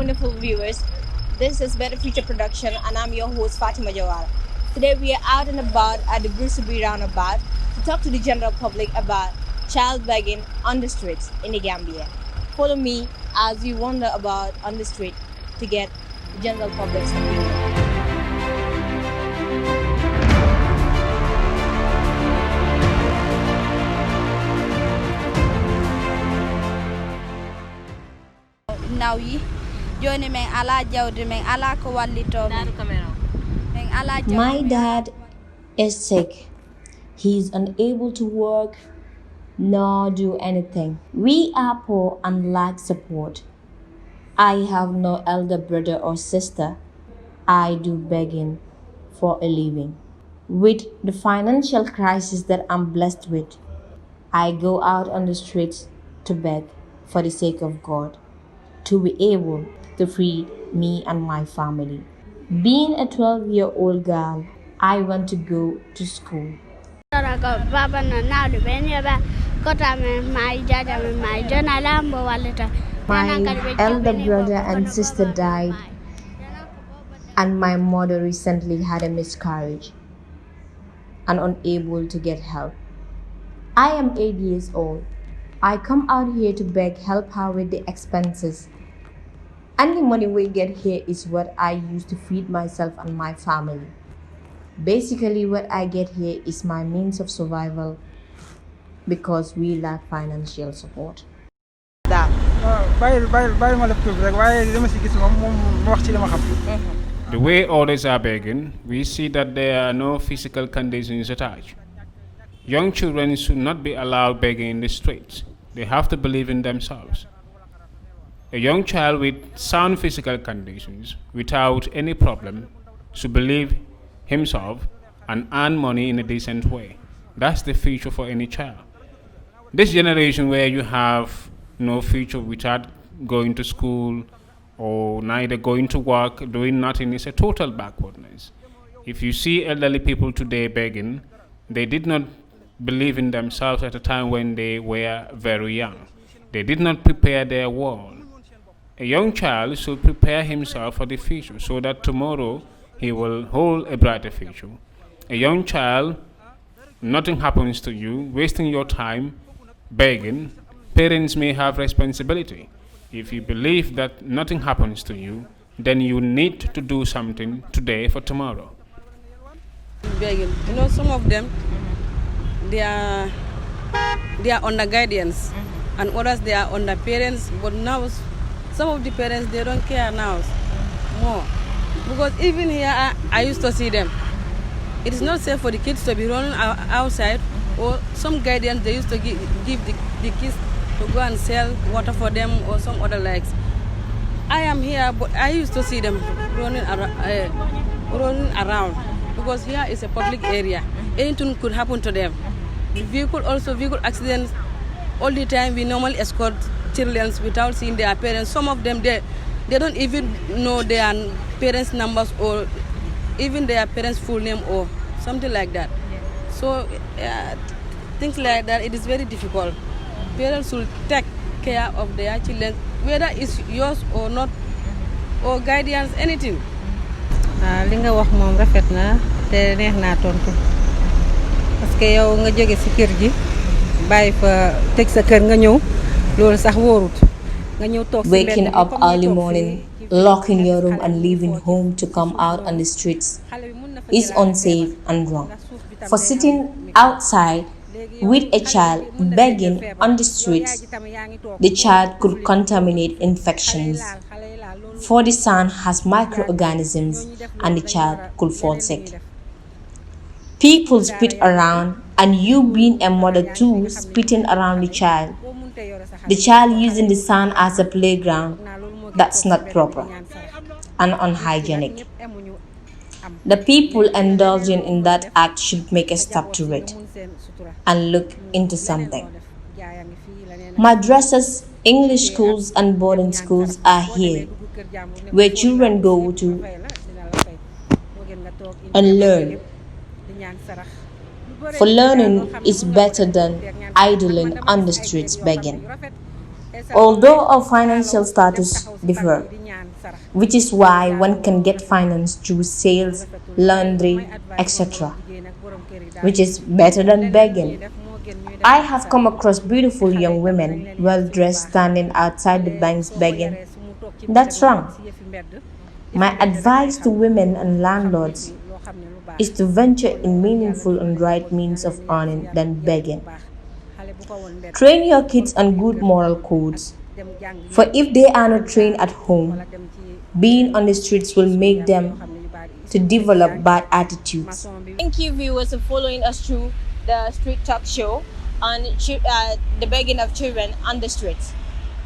wonderful viewers. This is Better Future Production, and I'm your host Fatima Jawara. Today, we are out and about at the Brusubi roundabout to talk to the general public about child begging on the streets in the Gambia. Follow me as we wander about on the street to get the general public's opinion. Now joni men ala jawdi men ala ko wallito My dad is sick. He's unable to work nor do anything. We are poor and lack support. I have no elder brother or sister. I do begging for a living. With the financial crisis that I'm blessed with, I go out on the streets to beg for the sake of God, to be able to feed me and my family. Being a 12-year-old girl, I want to go to school. My elder brother and sister died, and my mother recently had a miscarriage and unable to get help. I am 8 years old. I come out here to beg help her with the expenses. And the money we get here is what I use to feed myself and my family. Basically, what I get here is my means of survival because we lack financial support. The way others are begging, we see that there are no physical conditions attached. Young children should not be allowed begging in the streets. They have to believe in themselves. A young child with sound physical conditions, without any problem, should believe himself and earn money in a decent way. That's the future for any child. This generation where you have no future without going to school or neither going to work, doing nothing is a total backwardness. If you see elderly people today begging, they did not believe in themselves at a time when they were very young. They did not prepare their world. A young child should prepare himself for the future so that tomorrow he will hold a brighter future. A young child, nothing happens to you, wasting your time begging. Parents may have responsibility. If you believe that nothing happens to you, then you need to do something today for tomorrow. Begging, some of them, they are under guidance, and others they are under parents. But now, some of the parents they don't care now more, because even here I used to see them. It is not safe for the kids to be running outside, or some guidance they used to give the kids to go and sell water for them or some other likes. I am here, but I used to see them running around because here is a public area. Anything could happen to them. Vehicle accidents all the time. We normally escort children without seeing their parents. Some of them they don't even know their parents' numbers or even their parents' full name or something like that. So things like that, it is very difficult. Parents should take care of their children, whether it's yours or not, or guidance, anything. Li nga wax moom rafet na te neex naa tontu parce que yow nga jóge ci kër gi bàyyi fa teg sa kër nga ñëw loolu sax wóorut nga ñëw toog ci Waking up early morning, locking your room and leaving home to come out on the streets is unsafe and wrong. For sitting outside with a child begging on the streets, the child could contaminate infections. For the sun has microorganisms and the child could fall sick. People spit around, and you being a mother too spitting around the child. The child using the sun as a playground, that's not proper and unhygienic. The people indulging in that act should make a stop to it and look into something. Madrasas, English schools and boarding schools are here, where children go to and learn. For learning is better than idling on the streets begging. Although our financial status differ, which is why one can get finance through sales, laundry, etc., which is better than begging. I have come across beautiful young women, well dressed, standing outside the banks begging. That's wrong. My advice to women and landlords is to venture in meaningful and right means of earning than begging. Train your kids on good moral codes, for if they are not trained at home, being on the streets will make them to develop bad attitudes. Thank you, viewers, for following us through the Street Talk Show on the begging of children on the streets.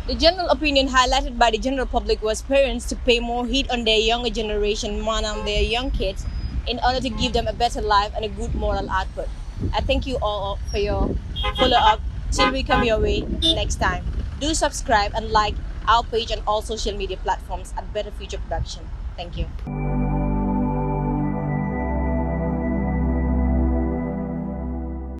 The general opinion highlighted by the general public was parents to pay more heed on their younger generation, more on their young kids, in order to give them a better life and a good moral output. I thank you all for your follow up. Till we come your way next time. Do subscribe and like our page on all social media platforms at Better Future Production. Thank you.